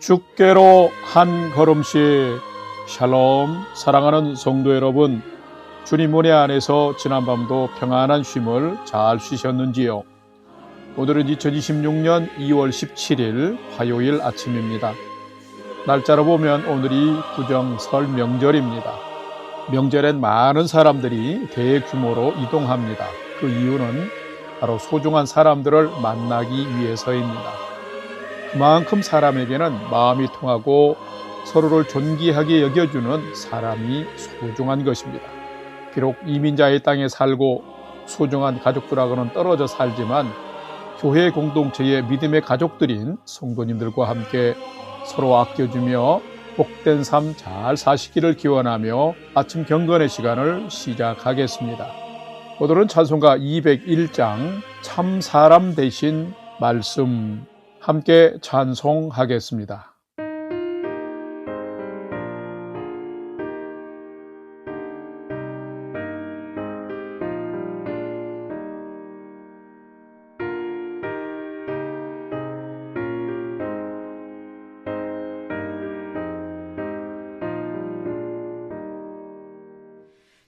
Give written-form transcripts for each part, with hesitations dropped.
주께로 한 걸음씩. 샬롬. 사랑하는 성도 여러분, 주님 은혜 안에서 지난밤도 평안한 쉼을 잘 쉬셨는지요? 오늘은 2026년 2월 17일 화요일 아침입니다. 날짜로 보면 오늘이 구정설 명절입니다. 명절엔 많은 사람들이 대규모로 이동합니다. 그 이유는 바로 소중한 사람들을 만나기 위해서입니다. 그만큼 사람에게는 마음이 통하고 서로를 존귀하게 여겨주는 사람이 소중한 것입니다. 비록 이민자의 땅에 살고 소중한 가족들하고는 떨어져 살지만 교회 공동체의 믿음의 가족들인 성도님들과 함께 서로 아껴주며 복된 삶 잘 사시기를 기원하며 아침 경건의 시간을 시작하겠습니다. 오늘은 찬송가 201장 참 사람 되신 말씀 함께 찬송하겠습니다.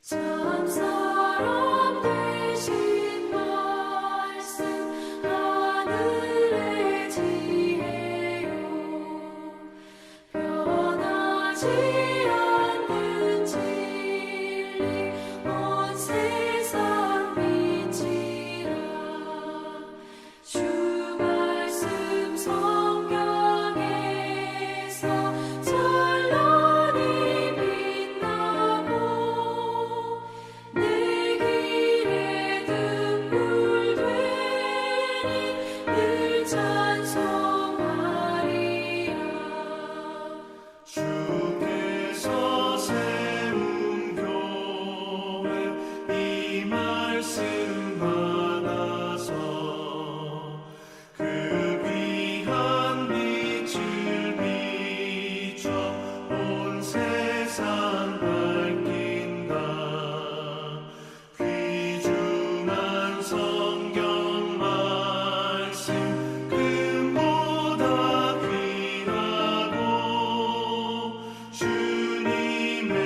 참 사람 되신 말씀 하늘의 지혜요 변하지 않는 진리 온 세상 빛이라 주 말씀 성경에서 찬란히 빛나고 내 길에 등불 되니 늘 찬송하리라. 주께서 세운 교회 이 말씀 받아서 그 귀한 빛을 비춰 온 세상 밝힌다. 귀중한 성경 말씀 금보다 귀하고 주님의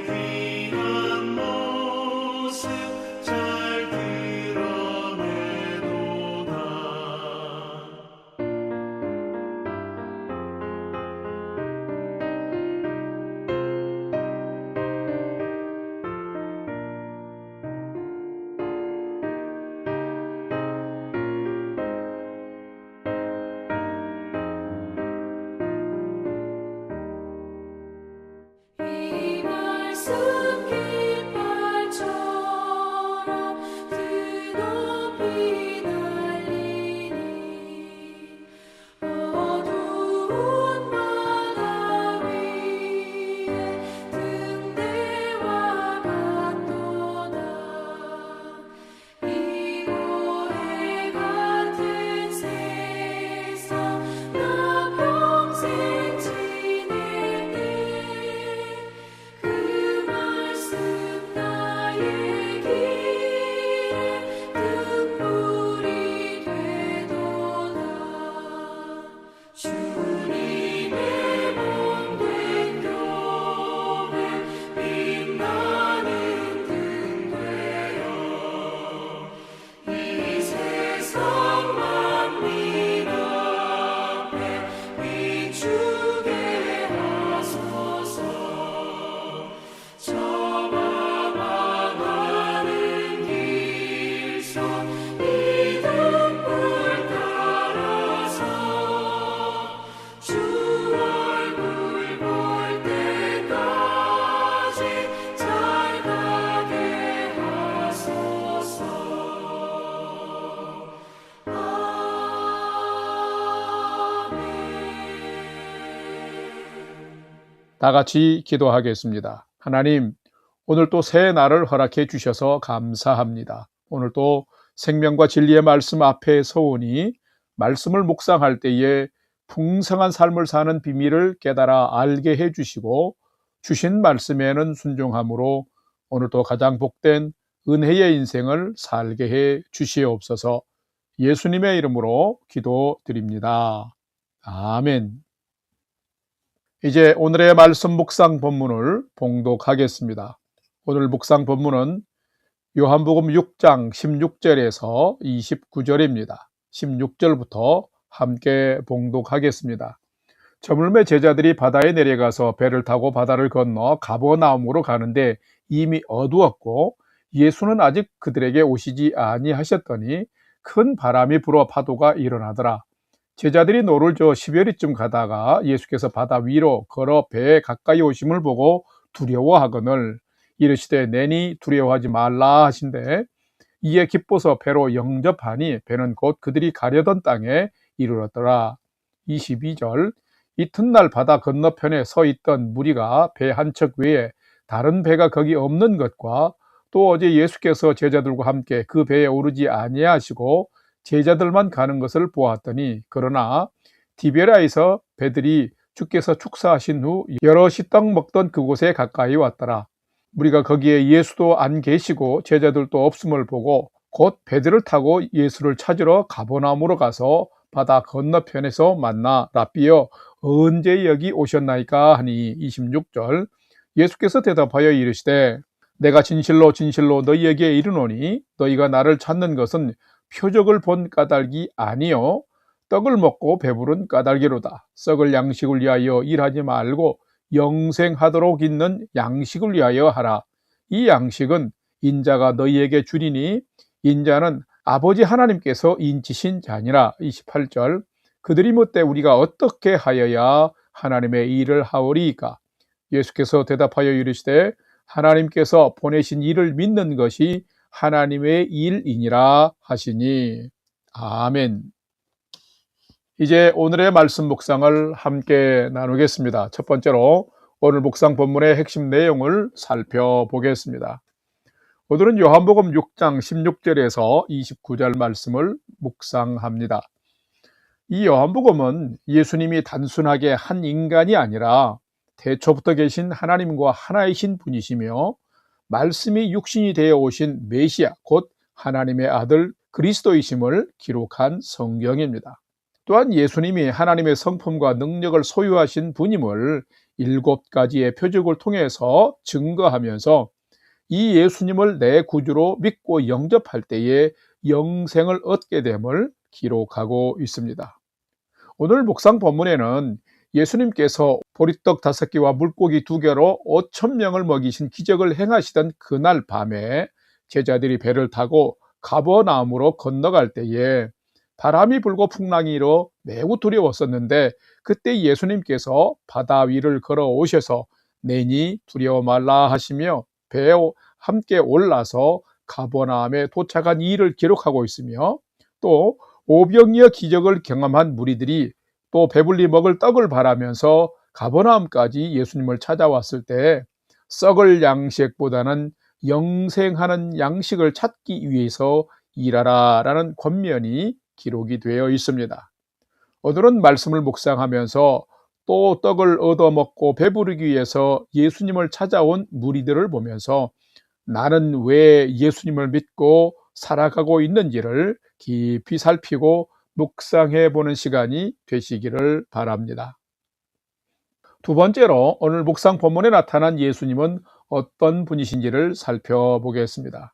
귀한 모습 잘 드러내도다. 이 말씀 깃발처럼 드높이 날리니 어두운 바다 위에 등대와 같도다. 이고해 같은 세상 나 평생 지낼 때 그 말씀 나의 길에 등불이 되도다. 주님의 몸된 교회 빛나는 등 되어 이 세상 만민 앞에 비추게 하소서. 저만 망하는 길선 이 등불 따라서 주 얼굴 볼 때까지 잘 가게 하소서. 다 같이 기도하겠습니다. 하나님, 오늘 또 새 날을 허락해 주셔서 감사합니다. 오늘 또 생명과 진리의 말씀 앞에 서오니 말씀을 묵상할 때에 풍성한 삶을 사는 비밀을 깨달아 알게 해 주시고 주신 말씀에는 순종함으로 오늘도 가장 복된 은혜의 인생을 살게 해 주시옵소서. 예수님의 이름으로 기도드립니다. 아멘. 이제 오늘의 말씀 묵상 본문을 봉독하겠습니다. 오늘 묵상 본문은 요한복음 6장 16절에서 29절입니다. 16절부터 함께 봉독하겠습니다. 저물매 제자들이 바다에 내려가서 배를 타고 바다를 건너 가버나움으로 가는데 이미 어두웠고 예수는 아직 그들에게 오시지 아니하셨더니 큰 바람이 불어 파도가 일어나더라. 제자들이 노를 저어 10여리쯤 가다가 예수께서 바다 위로 걸어 배에 가까이 오심을 보고 두려워하거늘 이르시되 내니 두려워하지 말라 하신대 이에 기뻐서 배로 영접하니 배는 곧 그들이 가려던 땅에 이르렀더라. 22절 이튿날 바다 건너편에 서 있던 무리가 배 한 척 외에 다른 배가 거기 없는 것과 또 어제 예수께서 제자들과 함께 그 배에 오르지 아니하시고 제자들만 가는 것을 보았더니 그러나 디베라에서 배들이 주께서 축사하신 후 여럿이 떡 먹던 그곳에 가까이 왔더라. 우리가 거기에 예수도 안 계시고 제자들도 없음을 보고 곧 배들을 타고 예수를 찾으러 가버나움으로 가서 바다 건너편에서 만나 랍비여 언제 여기 오셨나이까 하니 26절 예수께서 대답하여 이르시되 내가 진실로 진실로 너희에게 이르노니 너희가 나를 찾는 것은 표적을 본 까닭이 아니요 떡을 먹고 배부른 까닭이로다. 썩을 양식을 위하여 일하지 말고 영생하도록 있는 양식을 위하여 하라. 이 양식은 인자가 너희에게 주리니 인자는 아버지 하나님께서 인치신 자니라. 28절 그들이 묻되 우리가 어떻게 하여야 하나님의 일을 하오리이까? 예수께서 대답하여 이르시되 하나님께서 보내신 이를 믿는 것이 하나님의 일이니라 하시니. 아멘. 이제 오늘의 말씀 묵상을 함께 나누겠습니다. 첫 번째로 오늘 묵상 본문의 핵심 내용을 살펴보겠습니다. 오늘은 요한복음 6장 16절에서 29절 말씀을 묵상합니다. 이 요한복음은 예수님이 단순하게 한 인간이 아니라 태초부터 계신 하나님과 하나이신 분이시며 말씀이 육신이 되어 오신 메시아 곧 하나님의 아들 그리스도이심을 기록한 성경입니다. 또한 예수님이 하나님의 성품과 능력을 소유하신 분임을 7가지의 표적을 통해서 증거하면서 이 예수님을 내 구주로 믿고 영접할 때에 영생을 얻게 됨을 기록하고 있습니다. 오늘 묵상 본문에는 예수님께서 보리떡 5개와 물고기 2개로 5,000명을 먹이신 기적을 행하시던 그날 밤에 제자들이 배를 타고 가버나움으로 건너갈 때에 바람이 불고 풍랑이 일어 매우 두려웠었는데 그때 예수님께서 바다 위를 걸어 오셔서 내니 두려워 말라 하시며 배에 함께 올라서 가버나움에 도착한 일을 기록하고 있으며 또 오병이어 기적을 경험한 무리들이 또 배불리 먹을 떡을 바라면서 가버나움까지 예수님을 찾아왔을 때 썩을 양식보다는 영생하는 양식을 찾기 위해서 일하라라는 권면이 기록이 되어 있습니다. 오늘은 말씀을 묵상하면서 또 떡을 얻어먹고 배부르기 위해서 예수님을 찾아온 무리들을 보면서 나는 왜 예수님을 믿고 살아가고 있는지를 깊이 살피고 묵상해 보는 시간이 되시기를 바랍니다. 두 번째로 오늘 묵상 본문에 나타난 예수님은 어떤 분이신지를 살펴보겠습니다.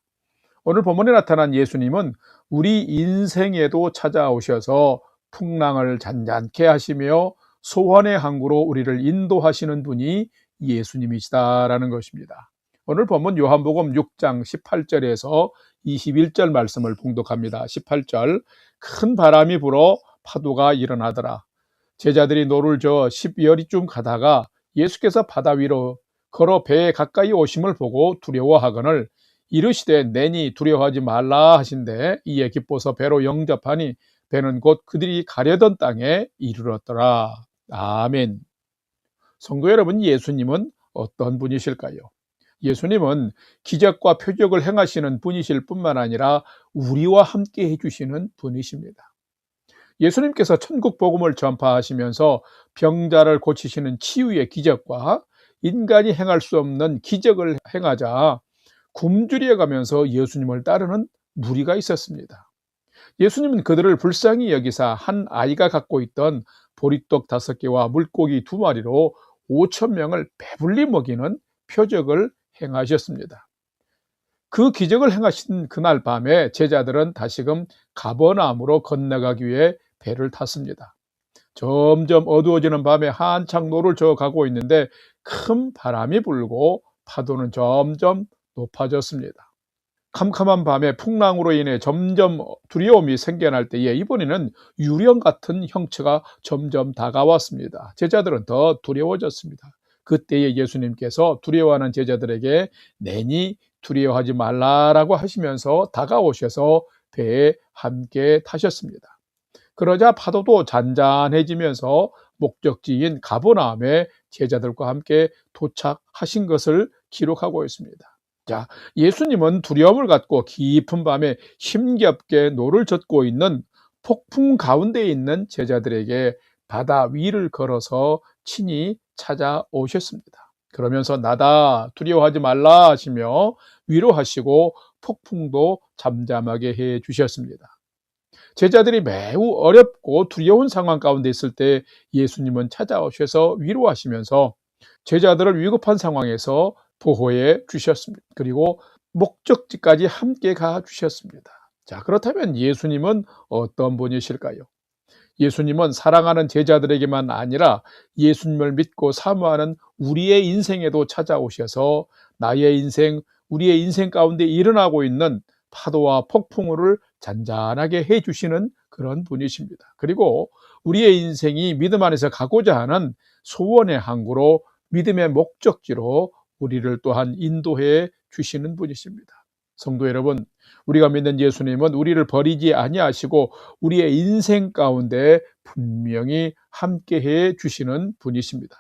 오늘 본문에 나타난 예수님은 우리 인생에도 찾아오셔서 풍랑을 잔잔케 하시며 소원의 항구로 우리를 인도하시는 분이 예수님이시다라는 것입니다. 오늘 본문 요한복음 6장 18절에서 21절 말씀을 봉독합니다. 18절 큰 바람이 불어 파도가 일어나더라. 제자들이 노를 저어 10여리쯤 가다가 예수께서 바다 위로 걸어 배에 가까이 오심을 보고 두려워하거늘 이르시되 내니 두려워하지 말라 하신대 이에 기뻐서 배로 영접하니 배는 곧 그들이 가려던 땅에 이르렀더라. 아멘. 성도 여러분, 예수님은 어떤 분이실까요? 예수님은 기적과 표적을 행하시는 분이실 뿐만 아니라 우리와 함께 해주시는 분이십니다. 예수님께서 천국 복음을 전파하시면서 병자를 고치시는 치유의 기적과 인간이 행할 수 없는 기적을 행하자 굶주려 가면서 예수님을 따르는 무리가 있었습니다. 예수님은 그들을 불쌍히 여기사 한 아이가 갖고 있던 보리떡 5개와 물고기 2마리로 5천 명을 배불리 먹이는 표적을 행하셨습니다. 그 기적을 행하신 그날 밤에 제자들은 다시금 가버나움으로 건너가기 위해 배를 탔습니다. 점점 어두워지는 밤에 한창 노를 저어가고 있는데 큰 바람이 불고 파도는 점점 높아졌습니다. 캄캄한 밤에 풍랑으로 인해 점점 두려움이 생겨날 때에 이번에는 유령 같은 형체가 점점 다가왔습니다. 제자들은 더 두려워졌습니다. 그때에 예수님께서 두려워하는 제자들에게 내니 두려워하지 말라라고 하시면서 다가오셔서 배에 함께 타셨습니다. 그러자 파도도 잔잔해지면서 목적지인 가버나움에 제자들과 함께 도착하신 것을 기록하고 있습니다. 자, 예수님은 두려움을 갖고 깊은 밤에 힘겹게 노를 젓고 있는 폭풍 가운데 있는 제자들에게 바다 위를 걸어서 친히 찾아오셨습니다. 그러면서 나다 두려워하지 말라 하시며 위로하시고 폭풍도 잠잠하게 해 주셨습니다. 제자들이 매우 어렵고 두려운 상황 가운데 있을 때 예수님은 찾아오셔서 위로하시면서 제자들을 위급한 상황에서 보호해 주셨습니다. 그리고 목적지까지 함께 가 주셨습니다. 자, 그렇다면 예수님은 어떤 분이실까요? 예수님은 사랑하는 제자들에게만 아니라 예수님을 믿고 사모하는 우리의 인생에도 찾아오셔서 나의 인생, 우리의 인생 가운데 일어나고 있는 파도와 폭풍우를 잔잔하게 해주시는 그런 분이십니다. 그리고 우리의 인생이 믿음 안에서 가고자 하는 소원의 항구로 믿음의 목적지로 우리를 또한 인도해 주시는 분이십니다. 성도 여러분, 우리가 믿는 예수님은 우리를 버리지 아니하시고 우리의 인생 가운데 분명히 함께해 주시는 분이십니다.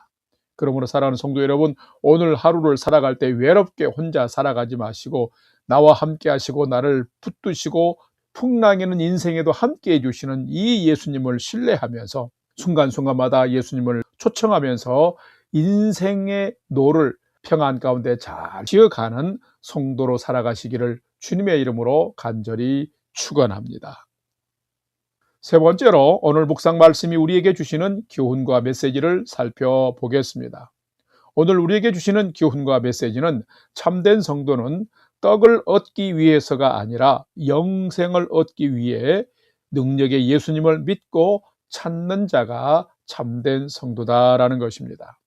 그러므로 사랑하는 성도 여러분, 오늘 하루를 살아갈 때 외롭게 혼자 살아가지 마시고 나와 함께 하시고 나를 붙드시고 풍랑에는 인생에도 함께해 주시는 이 예수님을 신뢰하면서 순간순간마다 예수님을 초청하면서 인생의 노를 평안 가운데 잘 지어가는 성도로 살아가시기를 주님의 이름으로 간절히 축원합니다. 세 번째로 오늘 묵상 말씀이 우리에게 주시는 교훈과 메시지를 살펴보겠습니다. 오늘 우리에게 주시는 교훈과 메시지는 참된 성도는 떡을 얻기 위해서가 아니라 영생을 얻기 위해 능력의 예수님을 믿고 찾는 자가 참된 성도다라는 것입니다.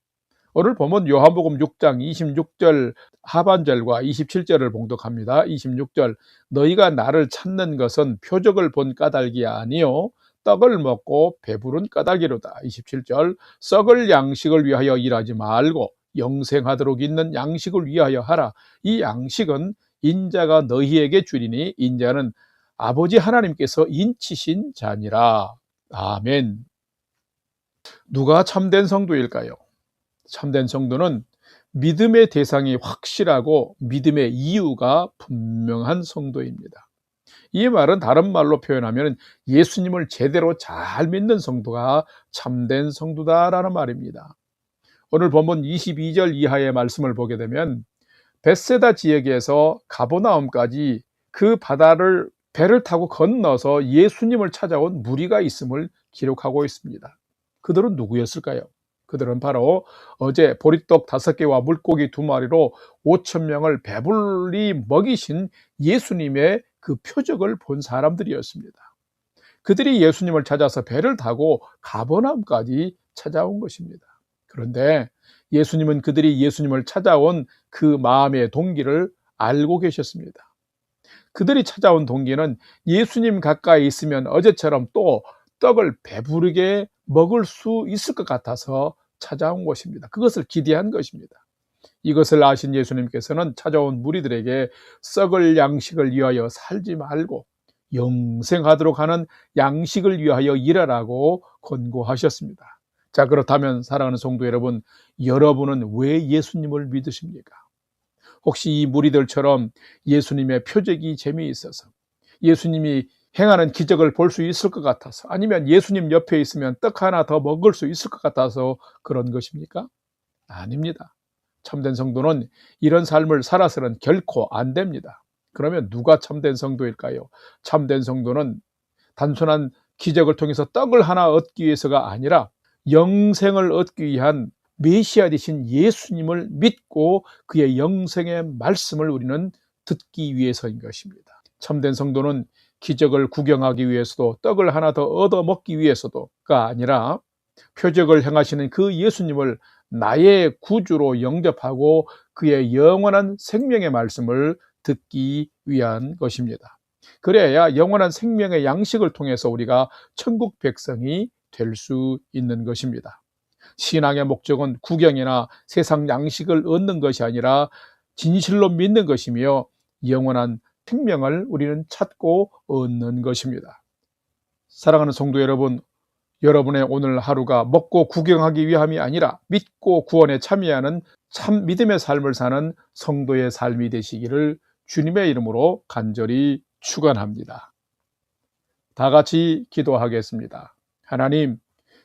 오늘 본문 요한복음 6장 26절 하반절과 27절을 봉독합니다. 26절 너희가 나를 찾는 것은 표적을 본 까닭이 아니요 떡을 먹고 배부른 까닭이로다. 27절 썩을 양식을 위하여 일하지 말고 영생하도록 있는 양식을 위하여 하라. 이 양식은 인자가 너희에게 주리니 인자는 아버지 하나님께서 인치신 자니라. 아멘. 누가 참된 성도일까요? 참된 성도는 믿음의 대상이 확실하고 믿음의 이유가 분명한 성도입니다. 이 말은 다른 말로 표현하면 예수님을 제대로 잘 믿는 성도가 참된 성도다라는 말입니다. 오늘 본문 22절 이하의 말씀을 보게 되면 벳세다 지역에서 가버나움까지 그 바다를 배를 타고 건너서 예수님을 찾아온 무리가 있음을 기록하고 있습니다. 그들은 누구였을까요? 그들은 바로 어제 보리떡 5개와 물고기 2마리로 5천 명을 배불리 먹이신 예수님의 그 표적을 본 사람들이었습니다. 그들이 예수님을 찾아서 배를 타고 가버나움까지 찾아온 것입니다. 그런데 예수님은 그들이 예수님을 찾아온 그 마음의 동기를 알고 계셨습니다. 그들이 찾아온 동기는 예수님 가까이 있으면 어제처럼 또 떡을 배부르게 먹을 수 있을 것 같아서 찾아온 것입니다. 그것을 기대한 것입니다. 이것을 아신 예수님께서는 찾아온 무리들에게 썩을 양식을 위하여 살지 말고 영생하도록 하는 양식을 위하여 일하라고 권고하셨습니다. 자, 그렇다면 사랑하는 성도 여러분, 여러분은 왜 예수님을 믿으십니까? 혹시 이 무리들처럼 예수님의 표적이 재미있어서 예수님이 행하는 기적을 볼 수 있을 것 같아서 아니면 예수님 옆에 있으면 떡 하나 더 먹을 수 있을 것 같아서 그런 것입니까? 아닙니다. 참된 성도는 이런 삶을 살아서는 결코 안 됩니다. 그러면 누가 참된 성도일까요? 참된 성도는 단순한 기적을 통해서 떡을 하나 얻기 위해서가 아니라 영생을 얻기 위한 메시아 되신 예수님을 믿고 그의 영생의 말씀을 우리는 듣기 위해서인 것입니다. 참된 성도는 기적을 구경하기 위해서도 떡을 하나 더 얻어 먹기 위해서도가 아니라 표적을 행하시는 그 예수님을 나의 구주로 영접하고 그의 영원한 생명의 말씀을 듣기 위한 것입니다. 그래야 영원한 생명의 양식을 통해서 우리가 천국 백성이 될 수 있는 것입니다. 신앙의 목적은 구경이나 세상 양식을 얻는 것이 아니라 진실로 믿는 것이며 영원한 생명을 우리는 찾고 얻는 것입니다. 사랑하는 성도 여러분, 여러분의 오늘 하루가 먹고 구경하기 위함이 아니라 믿고 구원에 참여하는 참 믿음의 삶을 사는 성도의 삶이 되시기를 주님의 이름으로 간절히 축원합니다. 다 같이 기도하겠습니다. 하나님,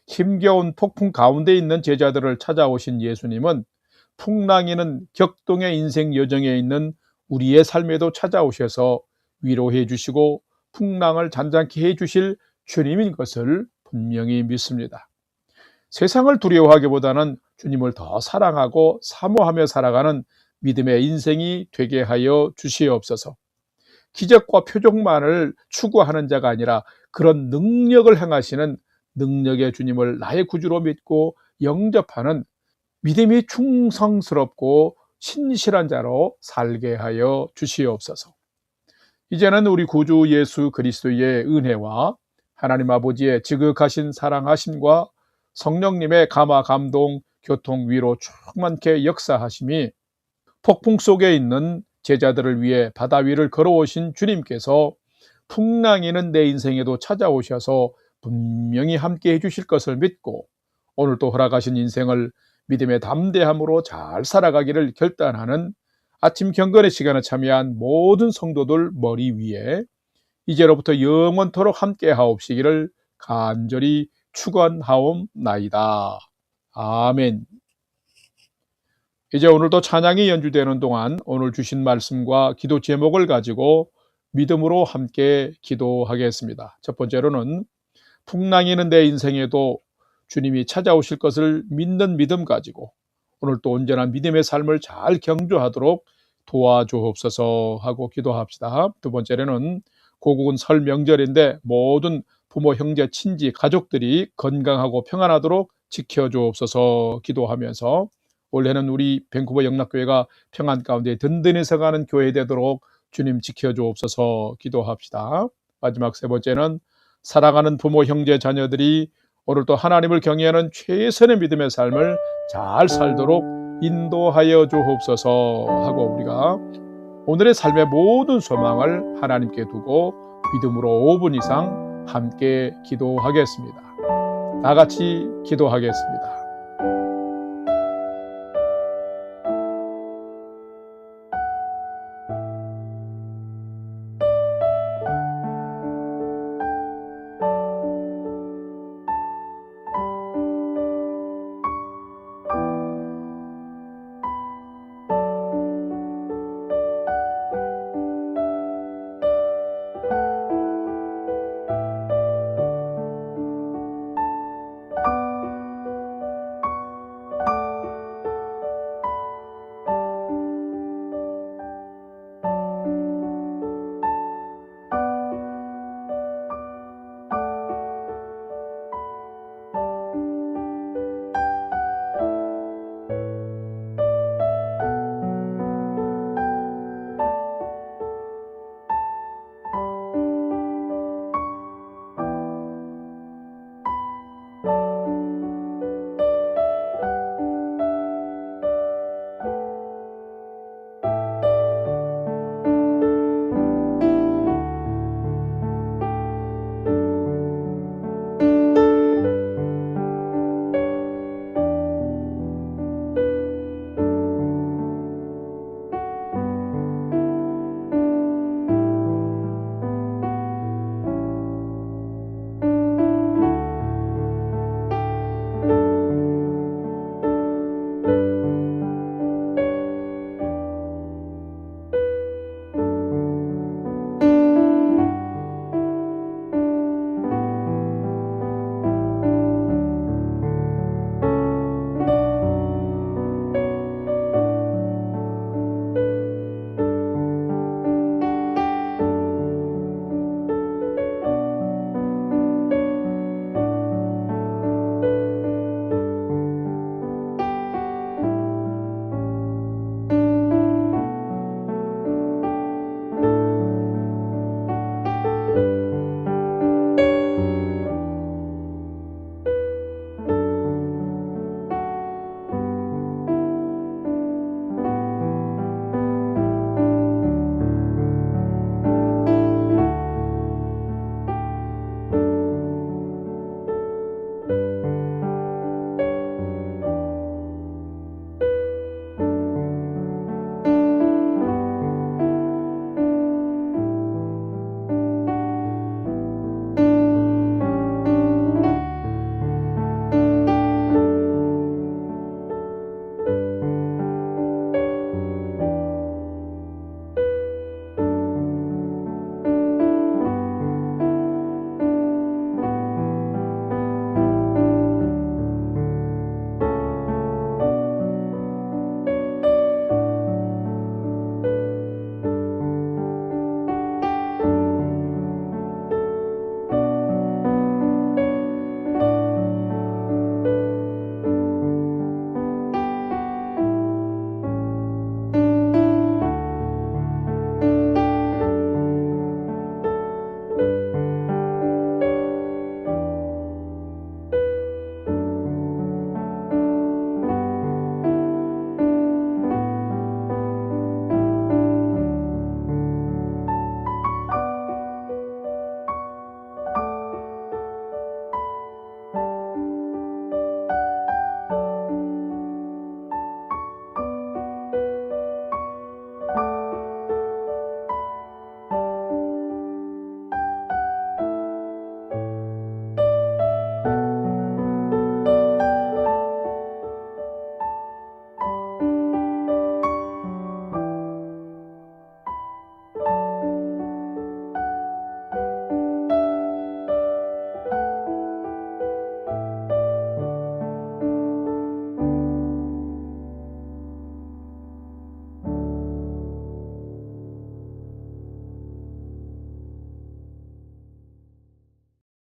힘겨운 폭풍 가운데 있는 제자들을 찾아오신 예수님은 풍랑이는 격동의 인생 여정에 있는 우리의 삶에도 찾아오셔서 위로해 주시고 풍랑을 잔잔케 해 주실 주님인 것을 분명히 믿습니다. 세상을 두려워하기보다는 주님을 더 사랑하고 사모하며 살아가는 믿음의 인생이 되게 하여 주시옵소서. 기적과 표적만을 추구하는 자가 아니라 그런 능력을 행하시는 능력의 주님을 나의 구주로 믿고 영접하는 믿음이 충성스럽고 신실한 자로 살게 하여 주시옵소서. 이제는 우리 구주 예수 그리스도의 은혜와 하나님 아버지의 지극하신 사랑하심과 성령님의 감화 감동 교통 위로 충만케 역사하심이 폭풍 속에 있는 제자들을 위해 바다 위를 걸어오신 주님께서 풍랑이는 내 인생에도 찾아오셔서 분명히 함께 해주실 것을 믿고 오늘도 허락하신 인생을 믿음의 담대함으로 잘 살아가기를 결단하는 아침 경건의 시간에 참여한 모든 성도들 머리 위에 이제로부터 영원토록 함께 하옵시기를 간절히 축원하옵나이다. 아멘. 이제 오늘도 찬양이 연주되는 동안 오늘 주신 말씀과 기도 제목을 가지고 믿음으로 함께 기도하겠습니다. 첫 번째로는 풍랑이는 내 인생에도 주님이 찾아오실 것을 믿는 믿음 가지고 오늘 또 온전한 믿음의 삶을 잘 경주하도록 도와주옵소서 하고 기도합시다. 두 번째로는 고국은 설 명절인데 모든 부모, 형제, 친지, 가족들이 건강하고 평안하도록 지켜주옵소서 기도하면서 올해는 우리 밴쿠버 영락교회가 평안 가운데 든든히 서가는 교회 되도록 주님 지켜주옵소서 기도합시다. 마지막 세 번째는 사랑하는 부모, 형제, 자녀들이 오늘도 하나님을 경외하는 최선의 믿음의 삶을 잘 살도록 인도하여 주옵소서 하고 우리가 오늘의 삶의 모든 소망을 하나님께 두고 믿음으로 5분 이상 함께 기도하겠습니다. 다 같이 기도하겠습니다.